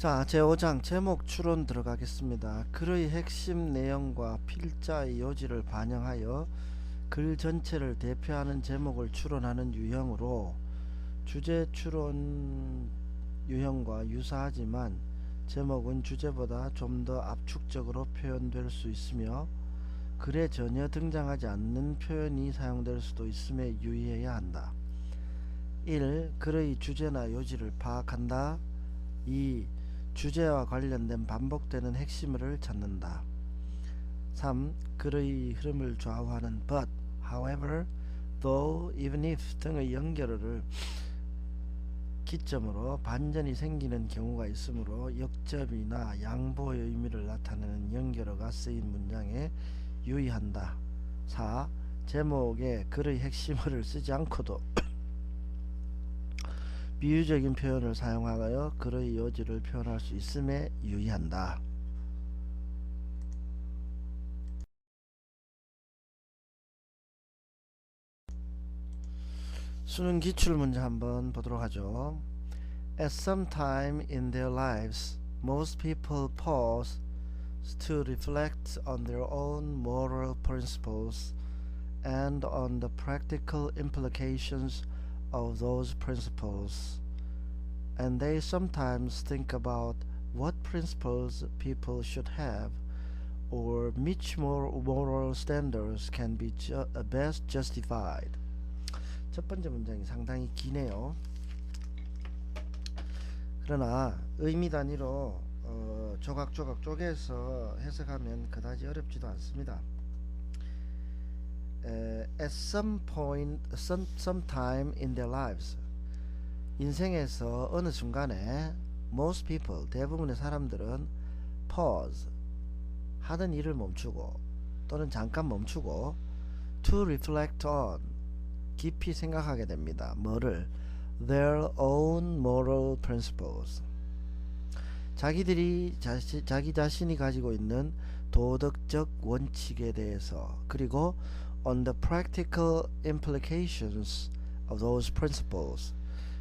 자, 제5장 제목 추론 들어가겠습니다. 글의 핵심 내용과 필자의 요지를 반영하여 글 전체를 대표하는 제목을 추론하는 유형으로 주제 추론 유형과 유사하지만 제목은 주제보다 좀 더 압축적으로 표현될 수 있으며 글에 전혀 등장하지 않는 표현이 사용될 수도 있음에 유의해야 한다. 1. 글의 주제나 요지를 파악한다. 2. 주제와 관련된 반복되는 핵심을 찾는다. 3. 글의 흐름을 좌우하는 but, however, though, even if 등의 연결어를 기점으로 반전이 생기는 경우가 있으므로 역접이나 양보의 의미를 나타내는 연결어가 쓰인 문장에 유의한다. 4. 제목에 글의 핵심어를 쓰지 않고도 비유적인 표현을 사용하여 글의 요지를 표현할 수 있음에 유의한다. 수능 기출문제 한번 보도록 하죠. At some time in their lives, most people pause to reflect on their own moral principles and on the practical implications of those principles, and they sometimes think about what principles people should have or which moral standards can be best justified. 첫 번째 문장이 상당히 기네요. 그러나 의미 단위로 조각조각 쪼개서 해석하면 그다지 어렵지도 않습니다. At some point, sometime in their lives, 인생에서 어느 순간에 most people, 대부분의 사람들은 pause, 하던 일을 멈추고 또는 잠깐 멈추고 to reflect on, 깊이 생각하게 됩니다. 뭐를? their own moral principles, 자기 자신이 가지고 있는 도덕적 원칙에 대해서, 그리고 on the practical implications of those principles,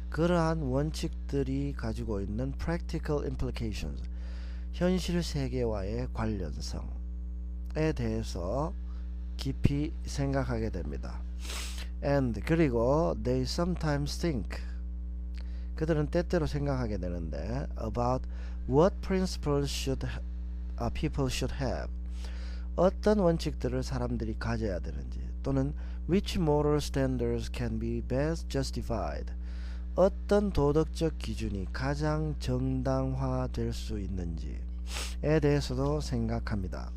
그러한 원칙들이 가지고 있는 practical implications, 현실 세계와의 관련성에 대해서 깊이 생각하게 됩니다. And, 그리고 they sometimes think, 그들은 때때로 생각하게 되는데 about what principles people should have, 어떤 원칙들을 사람들이 가져야 되는지, 또는 which moral standards can be best justified, 어떤 도덕적 기준이 가장 정당화될 수 있는지에 대해서도 생각합니다.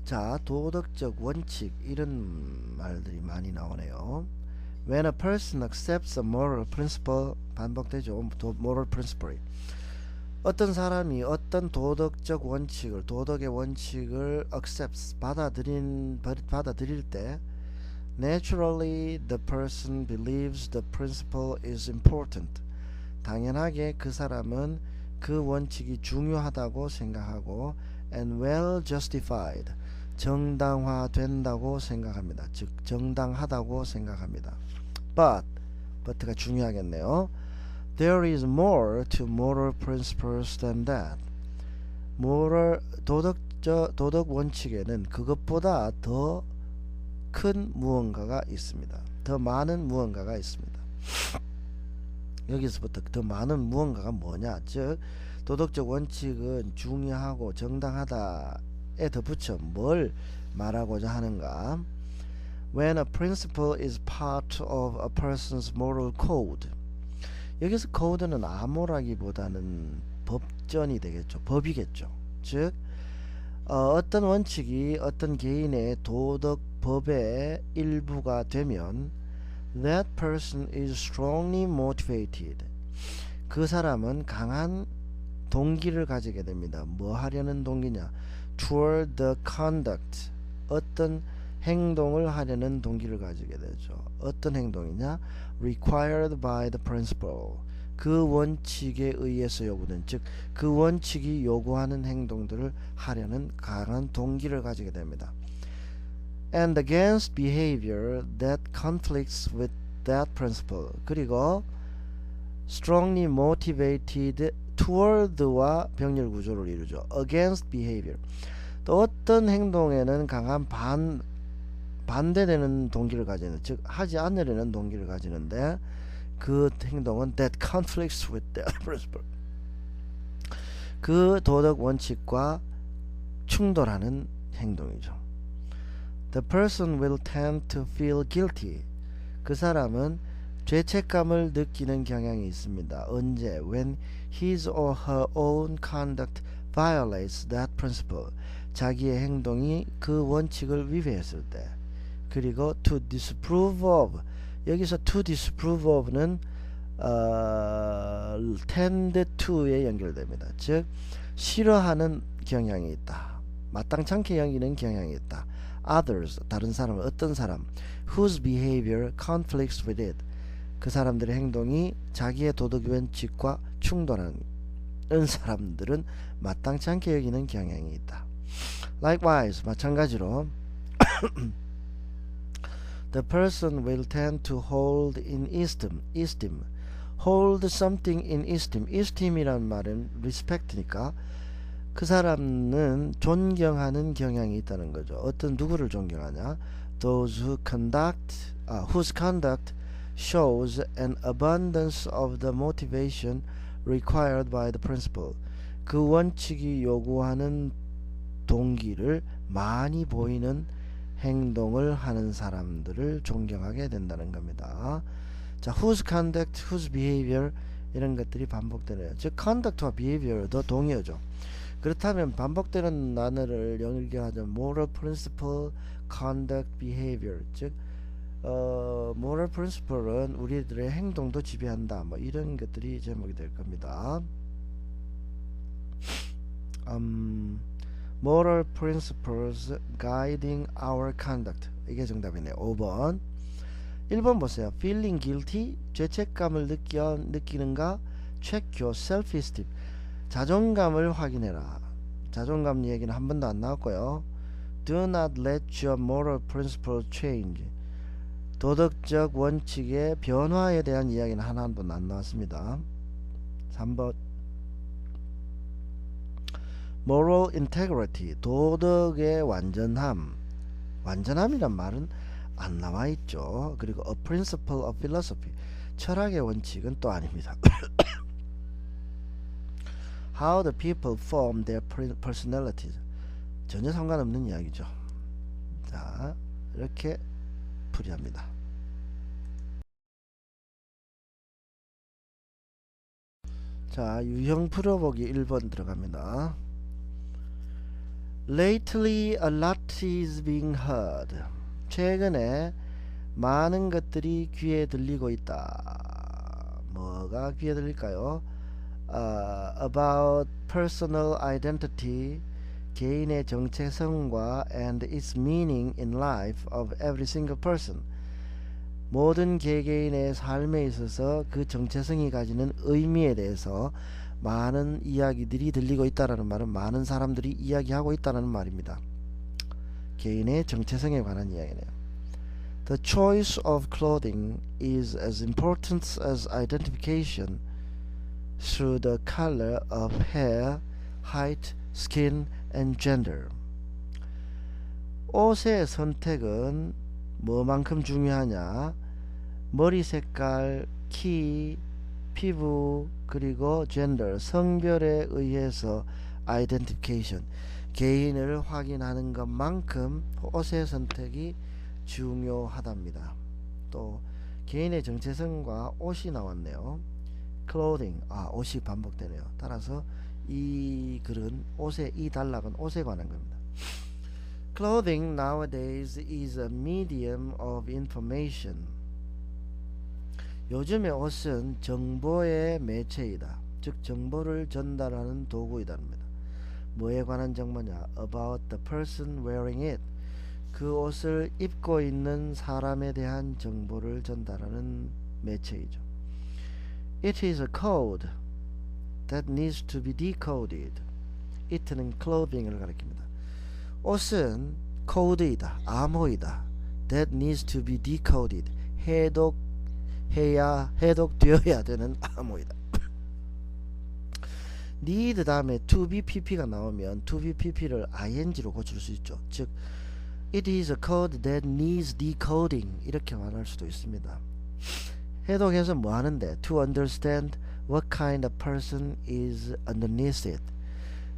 자, 도덕적 원칙, 이런 말들이 많이 나오네요. When a person accepts a moral principle, 반복되죠. moral principle. 어떤 사람이 어떤 도덕적 원칙을, 도덕의 원칙을 accepts, 받아들일 때 naturally the person believes the principle is important. 당연하게 그 사람은 그 원칙이 중요하다고 생각하고 and well justified, 정당화된다고 생각합니다. 즉 정당하다고 생각합니다. but가 중요하겠네요. There is more to moral principles than that. 도덕 원칙에는 그것보다 더 큰 무언가가 있습니다. 더 많은 무언가가 있습니다. 여기서부터 더 많은 무언가가 뭐냐? 즉 도덕적 원칙은 중요하고 정당하다에 덧붙여 뭘 말하고자 하는가? When a principle is part of a person's moral code, 여기서 code는 암호라기보다는 법전이 되겠죠. 법이겠죠. 즉 어떤 원칙이 어떤 개인의 도덕 법의 일부가 되면 that person is strongly motivated, 그 사람은 강한 동기를 가지게 됩니다. 뭐 하려는 동기냐? toward the conduct, 어떤 행동을 하려는 동기를 가지게 되죠. 어떤 행동이냐? required by the principle, 그 원칙에 의해서 요구된, 즉 그 원칙이 요구하는 행동들을 하려는 강한 동기를 가지게 됩니다. And against behavior that conflicts with that principle, 그리고 strongly motivated toward와 병렬 구조를 이루죠. against behavior. 또 어떤 행동에는 강한 반대되는 동기를 가지는, 즉 하지 않으려는 동기를 가지는데 그 행동은 that conflicts with the principle. 그 도덕 원칙과 충돌하는 행동이죠. The person will tend to feel guilty. 그 사람은 죄책감을 느끼는 경향이 있습니다. 언제? When his or her own conduct violates that principle. 자기의 행동이 그 원칙을 위배했을 때. 그리고 to disapprove of. 여기서 to disapprove of는 tend to에 연결됩니다. 즉 싫어하는 경향이 있다. 마땅치 않게 여기는 경향이 있다. Others, 다른 사람, 어떤 사람 whose behavior conflicts with it. 그 사람들의 행동이 자기의 도덕 원칙과 충돌하는 사람들은 마땅치 않게 여기는 경향이 있다. Likewise, 마찬가지로 the person will tend to hold in esteem. hold something in esteem. esteem이란 말은 respect니까 그 사람은 존경하는 경향이 있다는 거죠. 어떤 누구를 존경하냐? Those whose conduct shows an abundance of the motivation required by the principle. 그 원칙이 요구하는 동기를 많이 보이는 행동을 하는 사람들을 존경하게 된다는 겁니다. 자, whose conduct, whose behavior 이런 것들이 반복되네요. 즉 conduct와 behavior도 동의어죠. 그렇다면 반복되는 단어를 연결하자 moral principle, conduct, behavior. 즉 moral principle은 우리들의 행동도 지배한다. 뭐 이런 것들이 제목이 될 겁니다. moral principles guiding our conduct. 이게 정답이네요. 5번. 1번 보세요. feeling guilty, 죄책감을 느끼는가? check your self-esteem. 자존감을 확인해라. 자존감 얘기는 한 번도 안 나왔고요. do not let your moral principle change. 도덕적 원칙의 변화에 대한 이야기는 하나도 안 나왔습니다. 3번. moral integrity, 도덕의 완전함. 완전함이란 말은 안 나와 있죠. 그리고 a principle of philosophy, 철학의 원칙은 또 아닙니다. how the people form their personalities, 전혀 상관없는 이야기죠. 자, 이렇게 풀이합니다. 자, 유형 풀어보기 1번 들어갑니다. Lately a lot is being heard. 최근에 많은 것들이 귀에 들리고 있다. 뭐가 귀에 들릴까요? About personal identity, 개인의 정체성과 and its meaning in life of every single person. 모든 개개인의 삶에 있어서 그 정체성이 가지는 의미에 대해서 많은 이야기들이 들리고 있다라는 말은 많은 사람들이 이야기하고 있다는 말입니다. 개인의 정체성에 관한 이야기네요. The choice of clothing is as important as identification through the color of hair, height, skin, and gender. 옷의 선택은 뭐만큼 중요하냐? 머리 색깔, 키, 피부, 그리고 gender, 성별에 의해서 identification, 개인을 확인하는 것만큼 옷의 선택이 중요하답니다. 또 개인의 정체성과 옷이 나왔네요. clothing, 옷이 반복되네요. 따라서 이 글은 옷의 이 단락은 옷에 관한 겁니다. Clothing nowadays is a medium of information. 요즘의 옷은 정보의 매체이다. 즉 정보를 전달하는 도구이답니다. 뭐에 관한 정보냐? About the person wearing it. 그 옷을 입고 있는 사람에 대한 정보를 전달하는 매체이죠. It is a code that needs to be decoded. it는 clothing을 가리킵니다. 옷은 코드이다, 암호이다. That needs to be decoded. 해독되어야 되는 암호이다. need 다음에 to be pp가 나오면 to be pp를 ing로 고칠 수 있죠. 즉 it is a code that needs decoding 이렇게 말할 수도 있습니다. 해독해서 뭐 하는데 to understand what kind of person is underneath it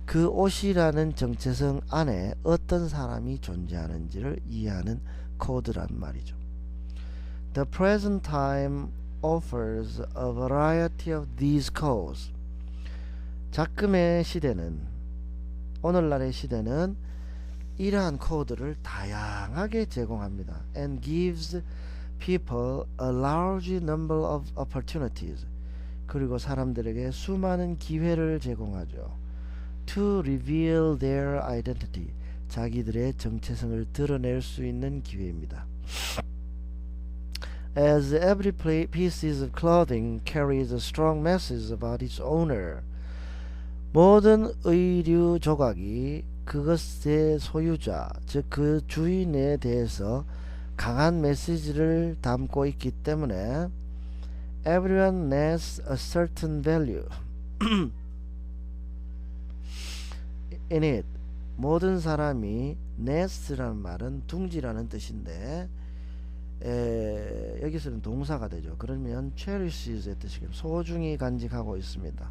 그 옷이라는 정체성 안에 어떤 사람이 존재하는지를 이해하는 코드란 말이죠. The present time offers a variety of these codes. 작금의 시대는 오늘날의 시대는 이러한 코드를 다양하게 제공합니다. And gives people a large number of opportunities. 그리고 사람들에게 수많은 기회를 제공하죠. To reveal their identity. 자기들의 정체성을 드러낼 수 있는 기회입니다. As every piece of clothing carries a strong message about its owner. 모든 의류 조각이 그것의 소유자, 즉 그 주인에 대해서 강한 메시지를 담고 있기 때문에 everyone has a certain value in it. 모든 사람이 nest라는 말은 둥지라는 뜻인데 여기서는 동사가 되죠. 그러면 cherishes 뜻이겠죠. 소중히 간직하고 있습니다.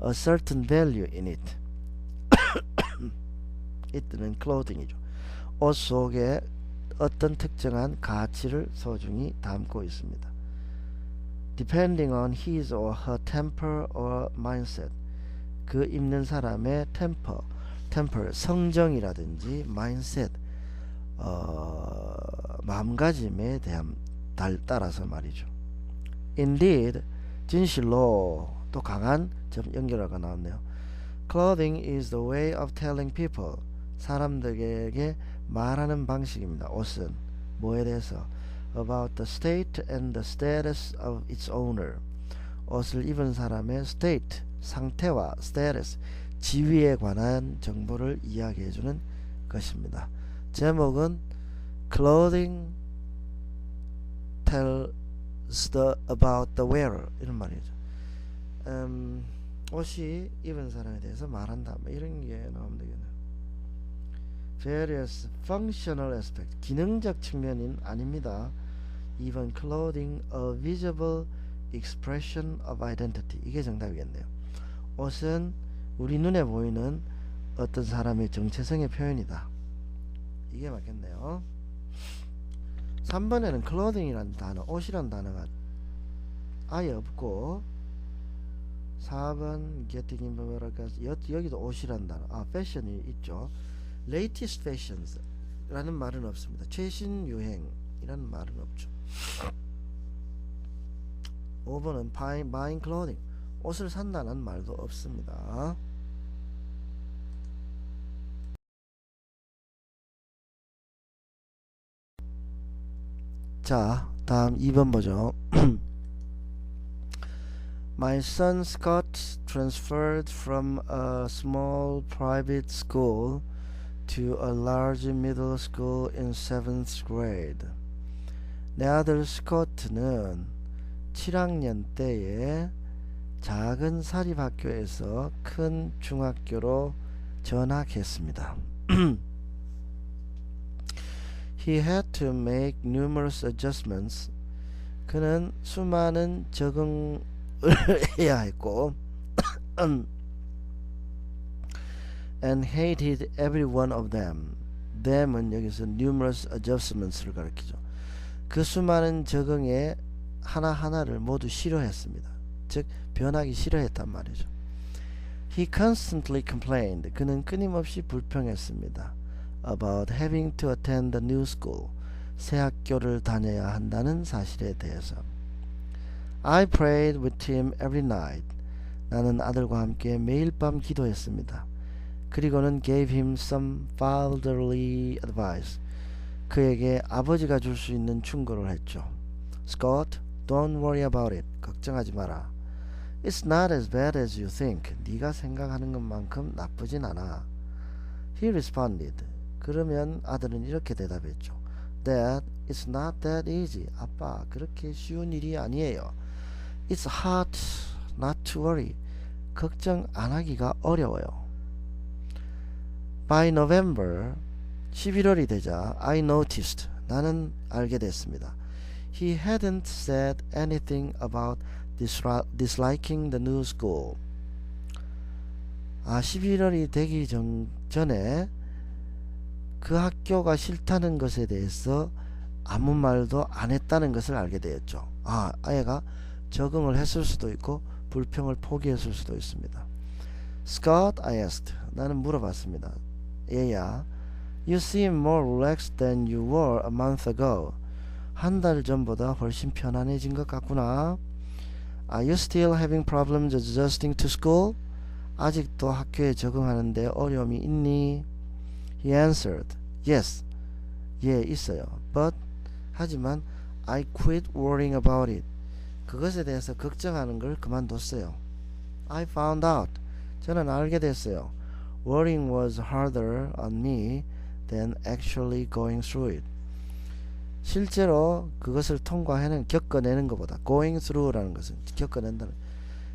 A certain value in it. it는 clothing이죠. 옷 속에 어떤 특정한 가치를 소중히 담고 있습니다. Depending on his or her temper or mindset. 그 입는 사람의 temper, 성정이라든지 mindset, 마음가짐에 대한 따라서 말이죠. Indeed, 진실로 또 강한 점 연결어가 나왔네요. Clothing is the way of telling people. 사람들에게 말하는 방식입니다. 옷은 뭐에 대해서? About the state and the status of its owner. 옷을 입은 사람의 state, 상태와 status, 지위에 관한 정보를 이야기해주는 것입니다. 제목은 Clothing tells about the wearer 이런 말이죠. 옷이 입은 사람에 대해서 말한다. 뭐 이런 게 나오면 되겠네요. Various functional aspect. 기능적 측면은 아닙니다. Even clothing a visible expression of identity. 이게 정답이겠네요. 옷은 우리 눈에 보이는 어떤 사람의 정체성의 표현이다. 이게 맞겠네요. 3번에는 clothing이라는 단어, 옷이라는 단어가 아예 없고 4번 getting involved 여기도 옷이라는 단어, fashion이 있죠. latest fashions 라는 말은 없습니다. 최신 유행이라는 말은 없죠. 5번은 buying clothing, 옷을 산다는 말도 없습니다. 자, 다음 2번 보죠. My son Scott transferred from a small private school to a large middle school in 7th grade. 내 아들 스코트는 7학년 때에 작은 사립학교에서 큰 중학교로 전학했습니다. He had to make numerous adjustments. 그는 수많은 적응을 해야 했고 and hated every one of them. them은 여기서 numerous adjustments를 가리키죠. 그 수많은 적응에 하나하나를 모두 싫어했습니다. 즉 변하기 싫어했단 말이죠. He constantly complained. 그는 끊임없이 불평했습니다. About having to attend the new school. 새 학교를 다녀야 한다는 사실에 대해서. I prayed with him every night. 나는 아들과 함께 매일 밤 기도했습니다. 그리고는 gave him some fatherly advice. 그에게 아버지가 줄 수 있는 충고를 했죠. Scott, don't worry about it. 걱정하지 마라. It's not as bad as you think. 네가 생각하는 것만큼 나쁘진 않아. He responded. 그러면 아들은 이렇게 대답했죠. Dad, It's not that easy. 아빠, 그렇게 쉬운 일이 아니에요. It's hard not to worry. 걱정 안 하기가 어려워요. By November, 11월이 되자 I noticed. 나는 알게 됐습니다. He hadn't said anything about disliking the new school. 11월이 되기 전에 그 학교가 싫다는 것에 대해서 아무 말도 안 했다는 것을 알게 되었죠. 아이가 적응을 했을 수도 있고 불평을 포기했을 수도 있습니다. Scott, I asked. 나는 물어봤습니다. 얘야, you seem more relaxed than you were a month ago. 한 달 전보다 훨씬 편안해진 것 같구나. Are you still having problems adjusting to school? 아직도 학교에 적응하는데 어려움이 있니? He answered, yes. 예, 있어요. But, 하지만 I quit worrying about it. 그것에 대해서 걱정하는 걸 그만뒀어요. I found out. 저는 알게 됐어요. Worrying was harder on me than actually going through it. 실제로 그것을 겪어내는 것보다 going through라는 것은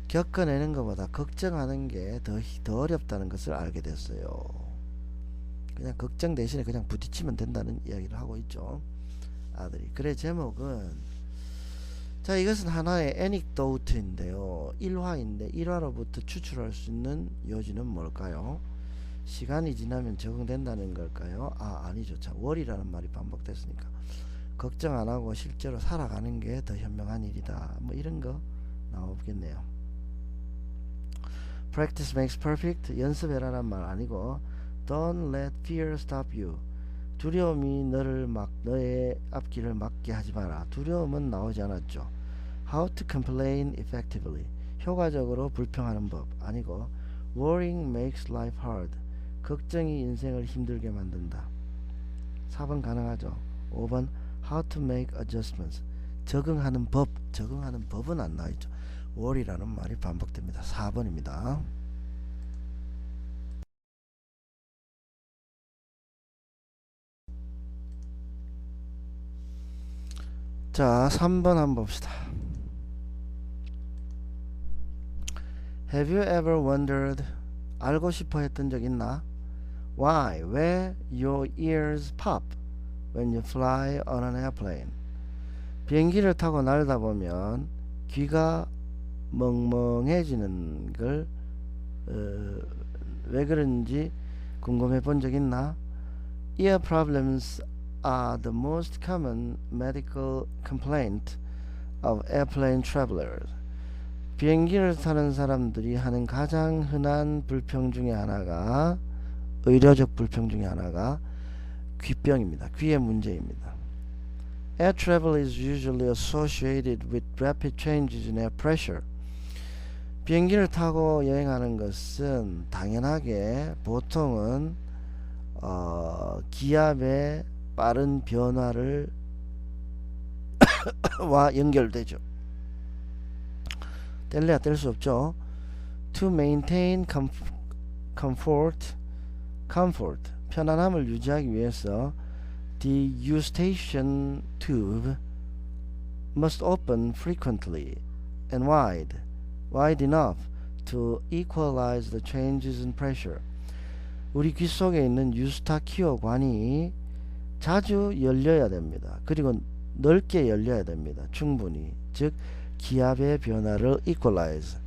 겪어내는 것보다 걱정하는 게 더 어렵다는 것을 알게 됐어요. 그냥 걱정 대신에 그냥 부딪히면 된다는 이야기를 하고 있죠. 아들이. 그래, 제목은, 자, 이것은 하나의 anecdote인데요. 일화인데 일화로부터 추출할 수 있는 요지는 뭘까요? 시간이 지나면 적응된다는 걸까요? 아니죠. 자, worry라는 말이 반복됐으니까 걱정 안 하고 실제로 살아가는 게 더 현명한 일이다. 뭐 이런 거 나오겠네요. Practice makes perfect. 연습해라란 말 아니고 Don't let fear stop you. 두려움이 너의 앞길을 막게 하지 마라. 두려움은 나오지 않았죠. How to complain effectively. 효과적으로 불평하는 법 아니고 Worrying makes life hard. 걱정이 인생을 힘들게 만든다. 4번 가능하죠. 5번 How to make adjustments. 적응하는 법은 안 나와있죠. worry라는 말이 반복됩니다. 4번입니다. 자, 3번 한번 봅시다. Have you ever wondered? 알고 싶어 했던 적 있나? Why? 왜 your ears pop when you fly on an airplane? 비행기를 타고 날다 보면 귀가 멍멍해지는 걸 왜 그런지 궁금해 본 적 있나? Ear problems are the most common medical complaint of airplane travelers. 비행기를 타는 사람들이 하는 가장 흔한 불평 중에 하나가 의료적 불평 중에 하나가 귀병입니다. 귀의 문제입니다. Air travel is usually associated with rapid changes in air pressure. 비행기를 타고 여행하는 것은 당연하게 보통은 기압의 빠른 변화를 와 연결되죠. 뗄래야 뗄 수 없죠. To maintain comfort, 편안함을 유지하기 위해서 the eustachian tube must open frequently and wide enough to equalize the changes in pressure. 우리 귀 속에 있는 유스타키오관이 자주 열려야 됩니다. 그리고 넓게 열려야 됩니다. 충분히. 즉 기압의 변화를 equalize,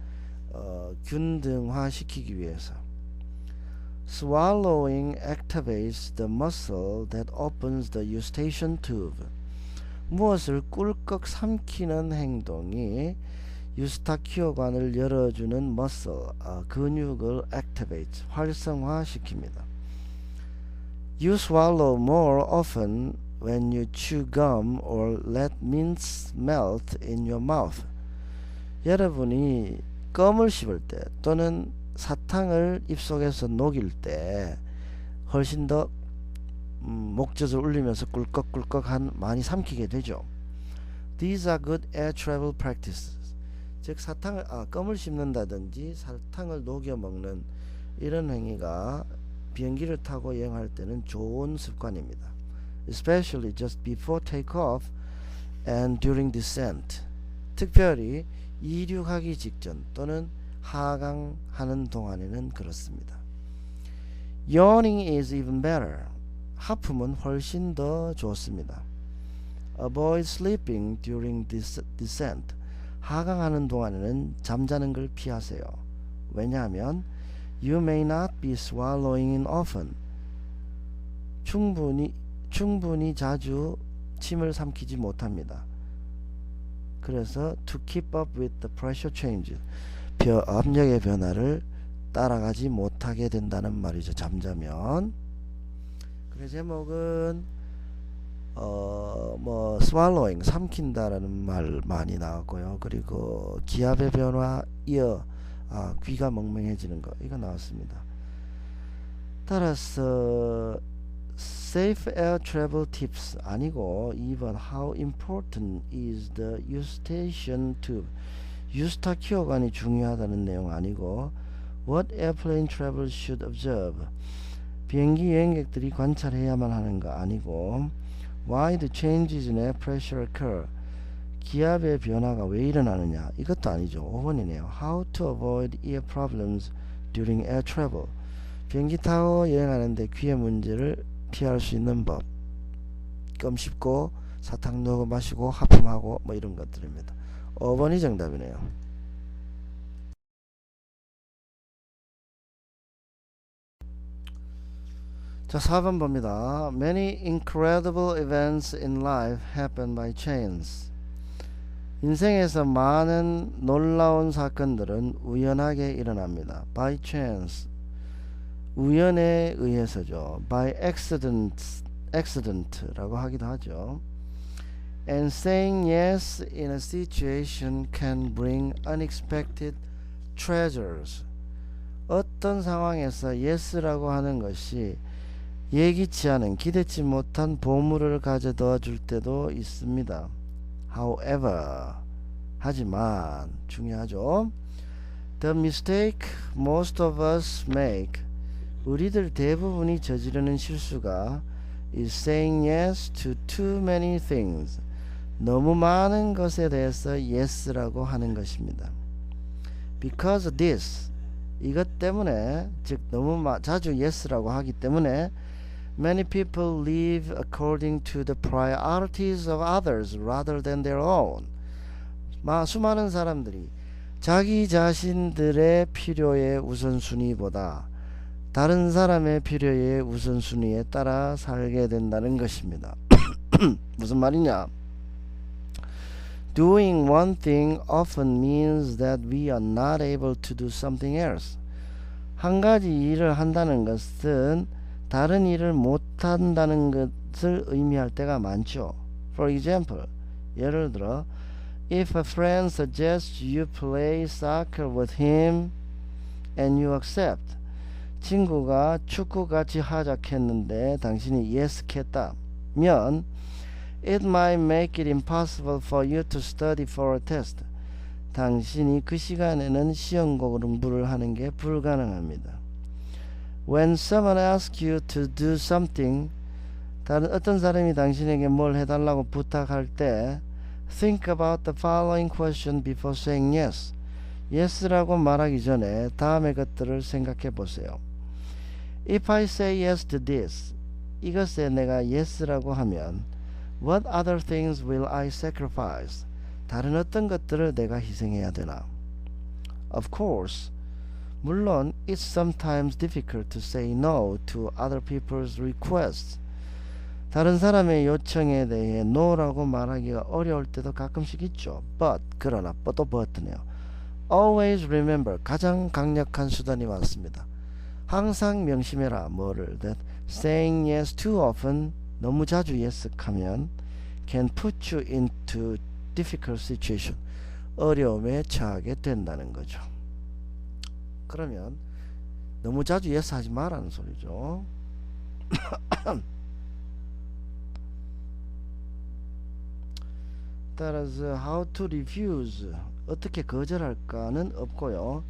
균등화시키기 위해서. Swallowing activates the muscle that opens the eustachian tube. 무엇을 꿀꺽 삼키는 행동이 유스타키오관을 열어주는 근육을 activate, 활성화시킵니다. You swallow more often when you chew gum or let mints melt in your mouth. 여러분이 껌을 씹을 때 또는 사탕을 입속에서 녹일 때 훨씬 더 목젖을 울리면서 꿀꺽꿀꺽 많이 삼키게 되죠. These are good air travel practices. 즉 껌을 씹는다든지 사탕을 녹여 먹는 이런 행위가 비행기를 타고 여행할 때는 좋은 습관입니다. especially just before takeoff and during descent. 특별히 이륙하기 직전 또는 하강하는 동안에는 그렇습니다. Yawning is even better. 하품은 훨씬 더 좋습니다. Avoid sleeping during descent. 하강하는 동안에는 잠자는 걸 피하세요. 왜냐하면 You may not be swallowing often. 충분히 자주 침을 삼키지 못합니다. 그래서 to keep up with the pressure changes. 압력의 변화를 따라가지 못하게 된다는 말이죠. 잠자면. 그래서 제목은 swallowing 삼킨다라는 말 많이 나왔고요. 그리고 기압의 변화 귀가 멍멍해지는 거 이거 나왔습니다. 따라서 safe air travel tips 아니고 2번 how important is the eustachian tube 유스타키오관이 중요하다는 내용 아니고 what airplane travel should observe 비행기 여행객들이 관찰해야만 하는 거 아니고 why the changes in air pressure occur 기압의 변화가 왜 일어나느냐 이것도 아니죠. 5번이네요. How to avoid ear problems during air travel 비행기 타고 여행하는데 귀의 문제를 피할 수 있는 법 껌 씹고 사탕 넣어 마시고 하품하고 뭐 이런 것들입니다. 5번이 정답이네요. 자 4번 봅니다. Many incredible events in life happen by chance. 인생에서 많은 놀라운 사건들은 우연하게 일어납니다. By chance. 우연에 의해서죠. By accident라고 하기도 하죠. And saying yes in a situation can bring unexpected treasures. 어떤 상황에서 yes라고 하는 것이 예기치 않은 기대치 못한 보물을 가져다 줄 때도 있습니다. However, 하지만 중요하죠. The mistake most of us make, 우리들 대부분이 저지르는 실수가 is saying yes to too many things, 너무 많은 것에 대해서 yes라고 하는 것입니다. Because of this, 이것 때문에 즉 너무 자주 yes라고 하기 때문에 Many people live according to the priorities of others rather than their own. 수많은 사람들이 자기 자신들의 필요의 우선순위보다 다른 사람의 필요의 우선순위에 따라 살게 된다는 것입니다. 무슨 말이냐? Doing one thing often means that we are not able to do something else. 한 가지 일을 한다는 것은 다른 일을 못한다는 것을 의미할 때가 많죠. For example, 예를 들어 If a friend suggests you play soccer with him and you accept, 친구가 축구 같이 하자했는데 당신이 yes 했다면 It might make it impossible for you to study for a test. 당신이 그 시간에는 시험 공부를 하는 게 불가능합니다. When someone asks you to do something, 다른 어떤 사람이 당신에게 뭘 해달라고 부탁할 때 Think about the following question before saying yes. yes라고 말하기 전에 다음의 것들을 생각해 보세요. If I say yes to this, 이것에 내가 yes라고 하면 What other things will I sacrifice? 다른 어떤 것들을 내가 희생해야 되나? Of course, 물론 it's sometimes difficult to say no to other people's requests. 다른 사람의 요청에 대해 no라고 말하기가 어려울 때도 가끔씩 있죠. 그러나 또 but네요. Always remember, 가장 강력한 수단이 왔습니다. 항상 명심해라. 뭐를? That saying yes too often, 너무 자주 yes 하면 can put you into difficult situation, 어려움에 처하게 된다는 거죠. 그러면 너무 자주 yes 하지 말라는 소리죠. 따라서 how to refuse, 어떻게 거절할까는 없고요.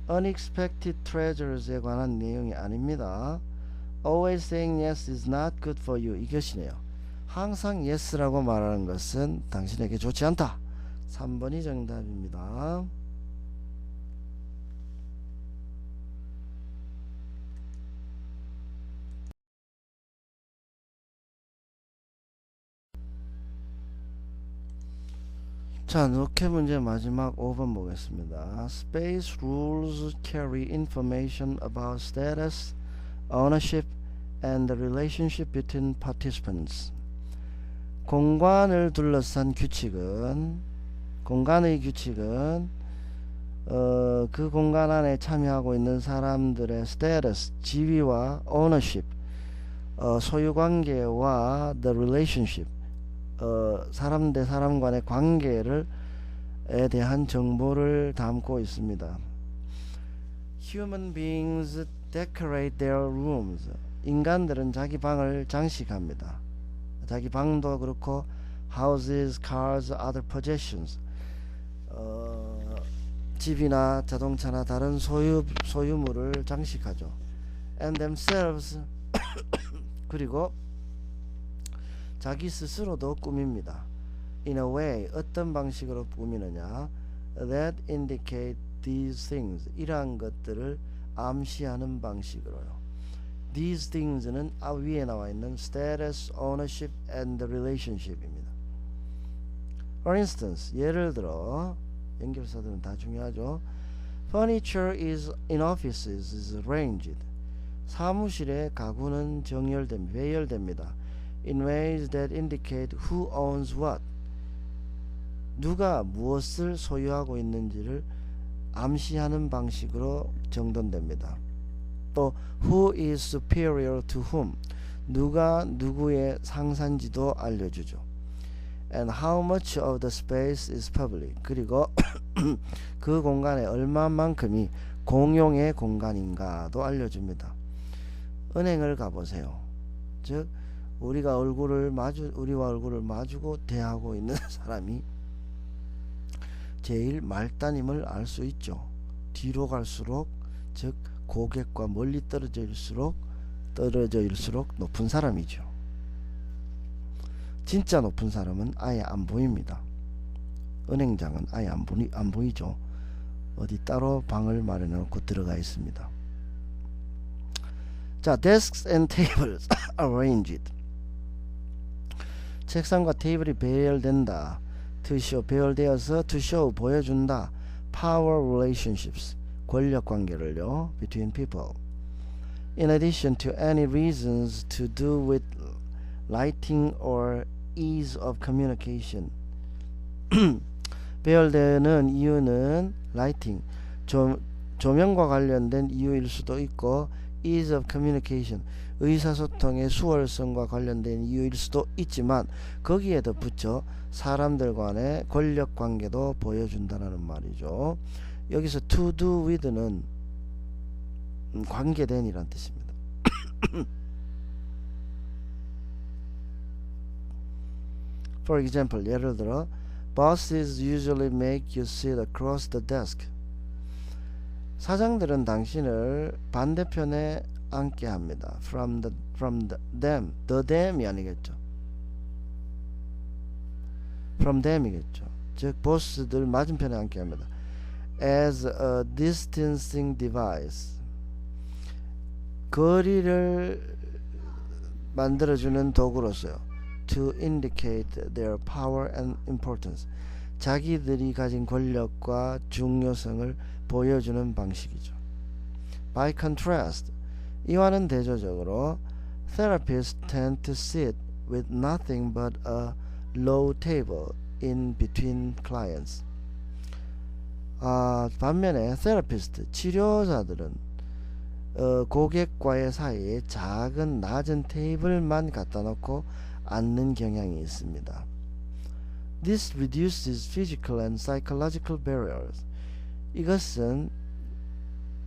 unexpected treasures에 관한 내용이 아닙니다. always saying yes is not good for you, 이것이네요. 항상 yes라고 말하는 것은 당신에게 좋지 않다. 3번이 정답입니다. 자, 녹회 문제 마지막 5번 보겠습니다. Space rules carry information about status, ownership, and the relationship between participants. 공간을 둘러싼 규칙은 공간의 규칙은 그 공간 안에 참여하고 있는 사람들의 status, 지위와 ownership, 소유관계와 the relationship, 사람 대 사람 간의 관계에 대한 정보를 담고 있습니다. Human beings decorate their rooms. 인간들은 자기 방을 장식합니다. 자기 방도 그렇고 houses, cars, other possessions. 집이나 자동차나 다른 소유물을 장식하죠. And themselves 그리고 자기 스스로도 꾸밉니다. In a way, 어떤 방식으로 꾸미느냐? That indicate these things. 이러한 것들을 암시하는 방식으로요. These things는 위에 나와 있는 status, ownership, and the relationship입니다. For instance, 예를 들어 연결사들은 다 중요하죠. Furniture is in offices is arranged. 사무실의 가구는 배열됩니다. In ways that indicate who owns what. 누가 무엇을 소유하고 있는지를 암시하는 방식으로 정돈됩니다. 또 who is superior to whom. 누가 누구의 상사인지도 알려주죠. And how much of the space is public. 그리고 그 공간의 얼마만큼이 공용의 공간인가도 알려줍니다. 은행을 가보세요. 즉 우리와 얼굴을 마주고 대하고 있는 사람이 제일 말단임을 알 수 있죠. 뒤로 갈수록 즉 고객과 멀리 떨어져일수록 높은 사람이죠. 진짜 높은 사람은 아예 안 보입니다. 은행장은 아예 안 보이죠. 어디 따로 방을 마련해 놓고 들어가 있습니다. 자, desks and tables arranged. 책상과 테이블이 배열된다. to show 배열되어서 to show 보여준다. power relationships 권력 관계를요. between people. In addition to any reasons to do with lighting or ease of communication. 배열되는 이유는 lighting 조명과 관련된 이유일 수도 있고 ease of communication 의사소통의 수월성과 관련된 이유일 수도 있지만 거기에 덧붙여 사람들 간의 권력 관계도 보여준다는 말이죠. 여기서 to do with는 관계된 이란 뜻입니다. For example, 예를 들어 bosses usually make you sit across the desk. 사장들은 당신을 반대편에 앉게 합니다. From them, the them이 아니겠죠. From them이겠죠. 즉 보스들 맞은편에 앉게 합니다. As a distancing device. 거리를 만들어주는 도구로서요. To indicate their power and importance. 자기들이 가진 권력과 중요성을 보여주는 방식이죠. By contrast, 이와는 대조적으로 therapists tend to sit with nothing but a low table in between clients. 반면에 therapist, 치료사들은 고객과의 사이에 작은 낮은 테이블만 갖다 놓고 앉는 경향이 있습니다. This reduces physical and psychological barriers. 이것은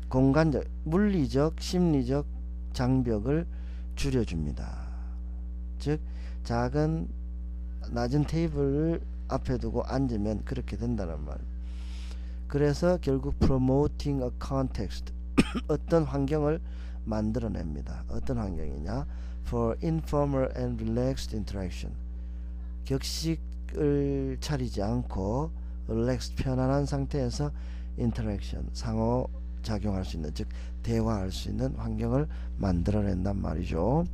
공간적, 물리적, 심리적 장벽을 줄여줍니다. 즉 작은 낮은 테이블을 앞에 두고 앉으면 그렇게 된다는 말. 그래서 결국 promoting a context 어떤 환경을 만들어냅니다. 어떤 환경이냐? for informal and relaxed interaction. 격식을 차리지 않고 relaxed 편안한 상태에서 interaction 상호 작용할 수 있는 즉 대화할 수 있는 환경을 만들어낸단 말이죠.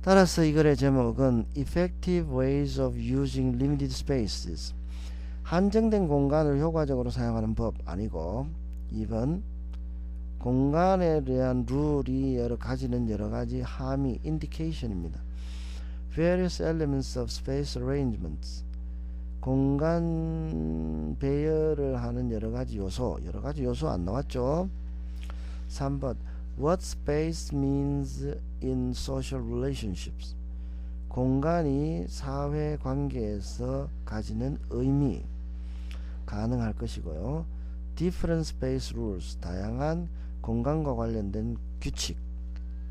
따라서 이 글의 제목은 Effective Ways of Using Limited Spaces 한정된 공간을 효과적으로 사용하는 법 아니고 2번 공간에 대한 룰이 가지는 여러가지 함의 indication입니다. Various elements of space arrangements 공간 배열을 하는 여러가지 요소 안 나왔죠. 3번 What space means in social relationships 공간이 사회 관계에서 가지는 의미 가능할 것이고요. Different space rules 다양한 공간과 관련된 규칙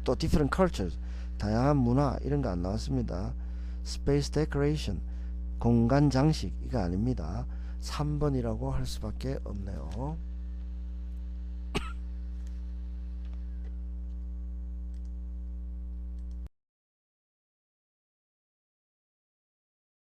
또 different cultures 다양한 문화 이런 거 안 나왔습니다. Space decoration 공간 장식 이거 아닙니다. 3번이라고 할 수밖에 없네요.